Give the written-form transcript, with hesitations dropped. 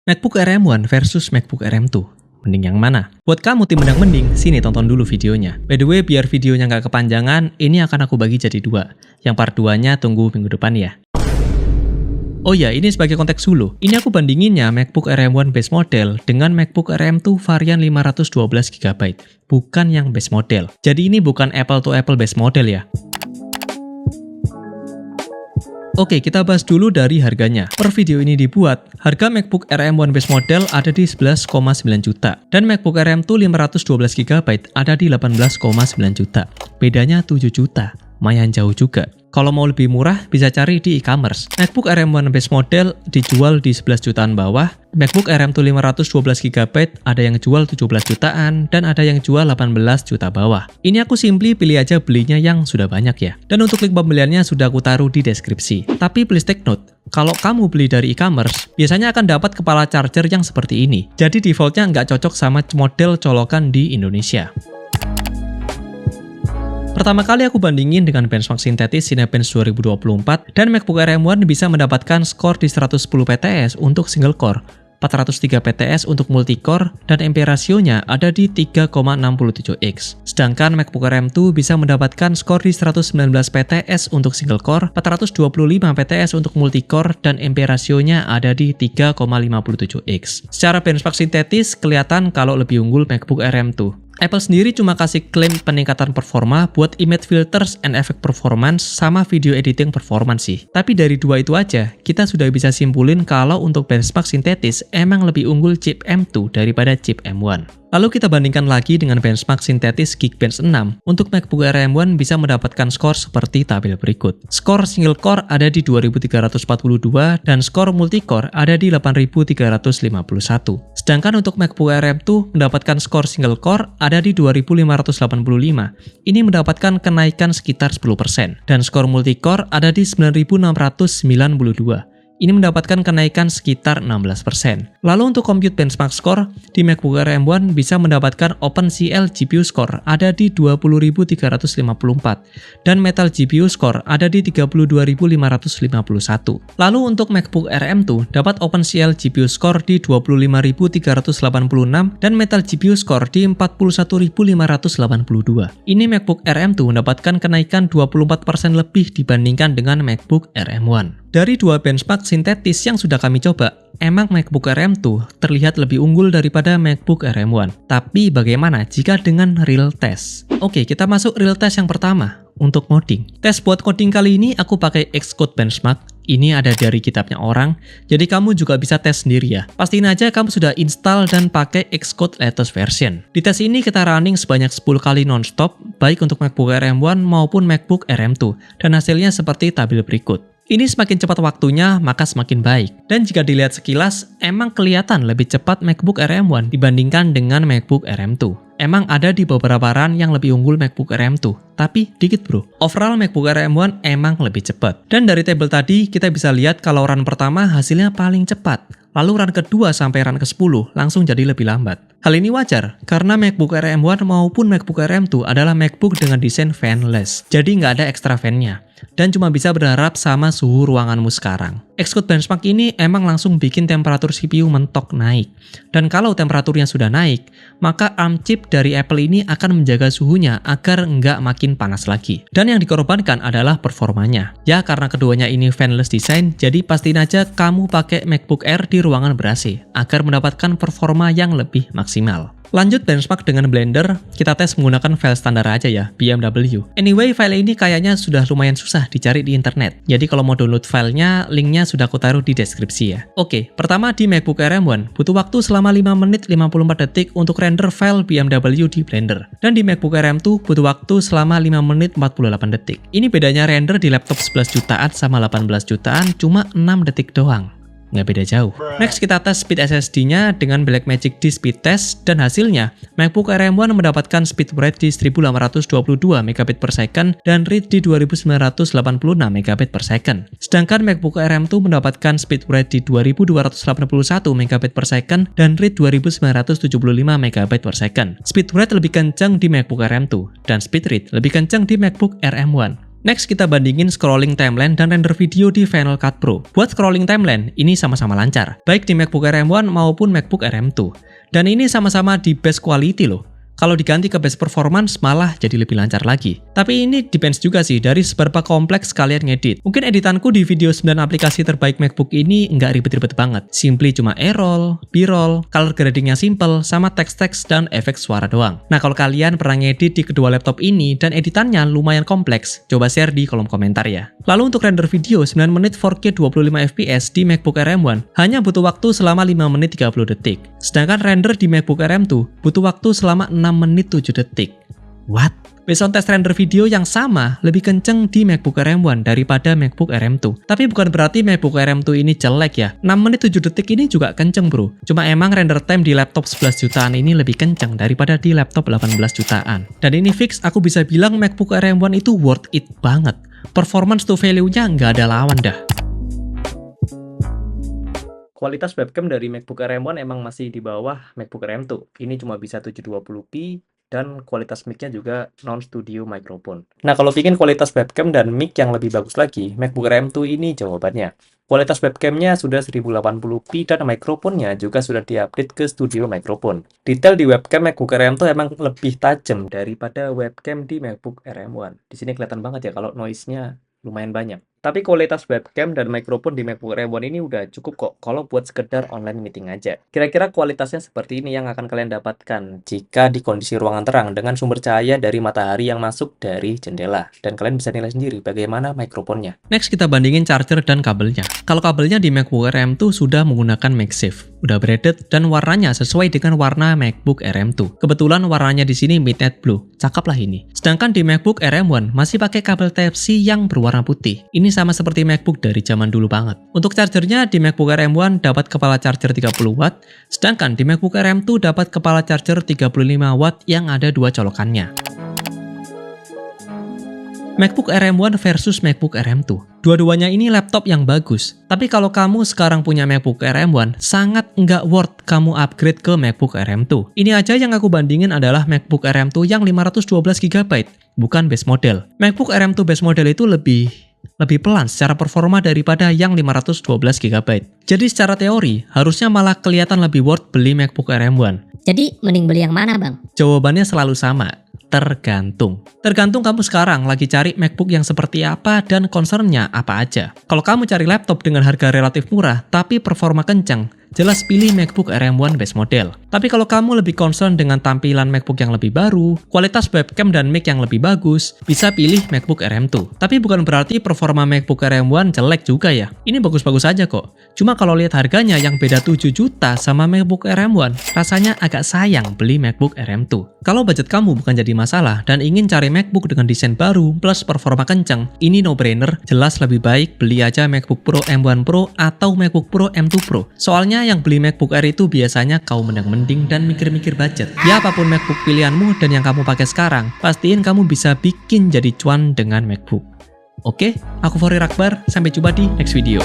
MacBook Air M1 versus MacBook Air M2. Mending yang mana? Buat kamu tim mending, sini tonton dulu videonya. By the way, biar videonya nggak kepanjangan, ini akan aku bagi jadi dua. Yang part 2-nya tunggu minggu depan ya. Oh ya, ini sebagai konteks dulu. Ini aku bandinginnya MacBook Air M1 base model dengan MacBook Air M2 varian 512GB. Bukan yang base model. Jadi ini bukan Apple to Apple base model ya. Oke, kita bahas dulu dari harganya. Per video ini dibuat, harga MacBook Air M1 base model ada di 11,9 juta. Dan MacBook Air M2 512GB ada di 18,9 juta. Bedanya 7 juta. Lumayan jauh juga. Kalau mau lebih murah, bisa cari di e-commerce. MacBook Air M1 base model dijual di 11 jutaan bawah. MacBook Air M2 512GB ada yang jual 17 jutaan, dan ada yang jual 18 juta bawah. Ini aku simply pilih aja belinya yang sudah banyak ya. Dan untuk link pembeliannya sudah aku taruh di deskripsi. Tapi please take note, kalau kamu beli dari e-commerce, biasanya akan dapat kepala charger yang seperti ini. Jadi defaultnya nggak cocok sama model colokan di Indonesia. Pertama kali aku bandingin dengan benchmark sintetis Cinebench 2024, dan MacBook Air M1 bisa mendapatkan skor di 110 PTS untuk single core, 403 PTS untuk multicore, dan MP rasionya ada di 3,67x. Sedangkan MacBook Air M2 bisa mendapatkan skor di 119 PTS untuk single core, 425 PTS untuk multicore, dan MP rasionya ada di 3,57x. Secara benchmark sintetis, kelihatan kalau lebih unggul MacBook Air M2. Apple sendiri cuma kasih klaim peningkatan performa buat image filters and effect performance sama video editing performance sih. Tapi dari dua itu aja, kita sudah bisa simpulin kalau untuk benchmark sintetis emang lebih unggul chip M2 daripada chip M1. Lalu kita bandingkan lagi dengan benchmark sintetis Geekbench 6. Untuk MacBook Air M1 bisa mendapatkan skor seperti tabel berikut. Skor single core ada di 2342 dan skor multicore ada di 8351. Sedangkan untuk MacBook Air M2 mendapatkan skor single core ada di 2585. Ini mendapatkan kenaikan sekitar 10%. Dan skor multicore ada di 9692. Ini mendapatkan kenaikan sekitar 16%. Lalu untuk compute benchmark score, di MacBook Air M1 bisa mendapatkan OpenCL GPU score ada di 20.354, dan Metal GPU score ada di 32.551. Lalu untuk MacBook Air M2 dapat OpenCL GPU score di 25.386, dan Metal GPU score di 41.582. Ini MacBook Air M2 mendapatkan kenaikan 24% lebih dibandingkan dengan MacBook Air M1. Dari dua benchmark sintetis yang sudah kami coba, emang MacBook Air M2 terlihat lebih unggul daripada MacBook Air M1. Tapi bagaimana jika dengan real test? Oke, kita masuk real test yang pertama, untuk coding. Tes buat coding kali ini aku pakai Xcode Benchmark. Ini ada dari kitabnya orang, jadi kamu juga bisa tes sendiri ya. Pastiin aja kamu sudah install dan pakai Xcode latest version. Di tes ini kita running sebanyak 10 kali non-stop, baik untuk MacBook Air M1 maupun MacBook Air M2, dan hasilnya seperti tabel berikut. Ini semakin cepat waktunya, maka semakin baik. Dan jika dilihat sekilas, emang kelihatan lebih cepat MacBook Air M1 dibandingkan dengan MacBook Air M2. Emang ada di beberapa run yang lebih unggul MacBook Air M2, tapi dikit bro. Overall MacBook Air M1 emang lebih cepat. Dan dari tabel tadi, kita bisa lihat kalau run pertama hasilnya paling cepat. Lalu run kedua sampai run ke-10 langsung jadi lebih lambat. Hal ini wajar, karena MacBook Air M1 maupun MacBook Air M2 adalah MacBook dengan desain fanless. Jadi nggak ada ekstra fan-nya. Dan cuma bisa berharap sama suhu ruanganmu sekarang. Xcode Benchmark ini emang langsung bikin temperatur CPU mentok naik. Dan kalau temperaturnya sudah naik, maka ARM chip dari Apple ini akan menjaga suhunya agar nggak makin panas lagi. Dan yang dikorbankan adalah performanya. Ya karena keduanya ini fanless design, jadi pastiin aja kamu pakai MacBook Air di ruangan ber-AC agar mendapatkan performa yang lebih maksimal. Lanjut benchmark dengan Blender, kita tes menggunakan file standar aja ya, BMW. Anyway, file ini kayaknya sudah lumayan susah dicari di internet. Jadi kalau mau download filenya, linknya sudah aku taruh di deskripsi ya. Oke, pertama di MacBook Air M1, butuh waktu selama 5 menit 54 detik untuk render file BMW di Blender. Dan di MacBook Air M2, butuh waktu selama 5 menit 48 detik. Ini bedanya render di laptop 11 jutaan sama 18 jutaan, cuma 6 detik doang. Nggak beda jauh. Next kita tes speed SSD-nya dengan Blackmagic Disk Speed Test, dan hasilnya MacBook Air M1 mendapatkan speed write di 1822 megabit per second dan read di 2986 megabit per second. Sedangkan MacBook Air M2 mendapatkan speed write di 2281 megabit per second dan read 2975 megabit per second. Speed write lebih kencang di MacBook Air M2 dan speed read lebih kencang di MacBook Air M1. Next, kita bandingin scrolling timeline dan render video di Final Cut Pro. Buat scrolling timeline, ini sama-sama lancar, baik di MacBook Air M1 maupun MacBook Air M2. Dan ini sama-sama di best quality loh. Kalau diganti ke best performance malah jadi lebih lancar lagi. Tapi ini depends juga sih dari seberapa kompleks kalian ngedit. Mungkin editanku di video 9 aplikasi terbaik MacBook ini nggak ribet-ribet banget. Simply cuma A-roll, B-roll, color gradingnya simple, sama teks-teks dan efek suara doang. Nah kalau kalian pernah ngedit di kedua laptop ini dan editannya lumayan kompleks, coba share di kolom komentar ya. Lalu untuk render video 9 menit 4K 25fps di MacBook Air M1 hanya butuh waktu selama 5 menit 30 detik. Sedangkan render di MacBook Air M2 butuh waktu selama 6 menit 7 detik. What? Based on tes render video yang sama, lebih kenceng di MacBook Air M1 daripada MacBook Air M2. Tapi bukan berarti MacBook Air M2 ini jelek ya. 6 menit 7 detik ini juga kenceng bro. Cuma emang render time di laptop 11 jutaan ini lebih kenceng daripada di laptop 18 jutaan. Dan ini fix aku bisa bilang MacBook Air M1 itu worth it banget. Performance to value-nya nggak ada lawan dah. Kualitas webcam dari MacBook Air M1 emang masih di bawah MacBook Air M2. Ini cuma bisa 720p dan kualitas mic-nya juga non-studio microphone. Nah, kalau bikin kualitas webcam dan mic yang lebih bagus lagi, MacBook Air M2 ini jawabannya. Kualitas webcamnya sudah 1080p dan mikrofonnya juga sudah diupdate ke studio microphone. Detail di webcam MacBook Air M2 emang lebih tajam daripada webcam di MacBook Air M1. Di sini kelihatan banget ya kalau noise-nya lumayan banyak. Tapi kualitas webcam dan mikrofon di MacBook Air M1 ini udah cukup kok kalau buat sekedar online meeting aja. Kira-kira kualitasnya seperti ini yang akan kalian dapatkan jika di kondisi ruangan terang dengan sumber cahaya dari matahari yang masuk dari jendela. Dan kalian bisa nilai sendiri bagaimana mikrofonnya. Next kita bandingin charger dan kabelnya. Kalau kabelnya di MacBook Air M2 sudah menggunakan MagSafe, udah braided dan warnanya sesuai dengan warna MacBook Air M2. Kebetulan warnanya di sini midnight blue, cakep lah ini. Sedangkan di MacBook Air M1 masih pakai kabel Type-C yang berwarna putih. Ini sama seperti MacBook dari zaman dulu banget. Untuk chargernya di MacBook Air M1 dapat kepala charger 30 watt, sedangkan di MacBook Air M2 dapat kepala charger 35 watt yang ada dua colokannya. MacBook Air M1 versus MacBook Air M2. Dua-duanya ini laptop yang bagus. Tapi kalau kamu sekarang punya MacBook Air M1, sangat nggak worth kamu upgrade ke MacBook Air M2. Ini aja yang aku bandingin adalah MacBook Air M2 yang 512GB, bukan base model. MacBook Air M2 base model itu lebih pelan secara performa daripada yang 512GB. Jadi secara teori, harusnya malah kelihatan lebih worth beli MacBook Air M1. Jadi mending beli yang mana bang? Jawabannya selalu sama. Tergantung kamu sekarang lagi cari MacBook yang seperti apa dan concernnya apa aja. Kalau kamu cari laptop dengan harga relatif murah tapi performa kencang, jelas pilih MacBook Air M1 base model. Tapi kalau kamu lebih concern dengan tampilan MacBook yang lebih baru, kualitas webcam dan mic yang lebih bagus, bisa pilih MacBook Air M2. Tapi bukan berarti performa MacBook Air M1 jelek juga ya. Ini bagus-bagus aja kok. Cuma kalau lihat harganya yang beda 7 juta sama MacBook Air M1, rasanya agak sayang beli MacBook Air M2. Kalau budget kamu bukan jadi masalah dan ingin cari MacBook dengan desain baru plus performa kencang, ini no-brainer, jelas lebih baik beli aja MacBook Pro M1 Pro atau MacBook Pro M2 Pro. Soalnya yang beli MacBook Air itu biasanya kaum mending dan mikir-mikir budget. Ya apapun MacBook pilihanmu dan yang kamu pakai sekarang, pastiin kamu bisa bikin jadi cuan dengan MacBook. Oke, aku Fahri Akbar, sampai jumpa di next video.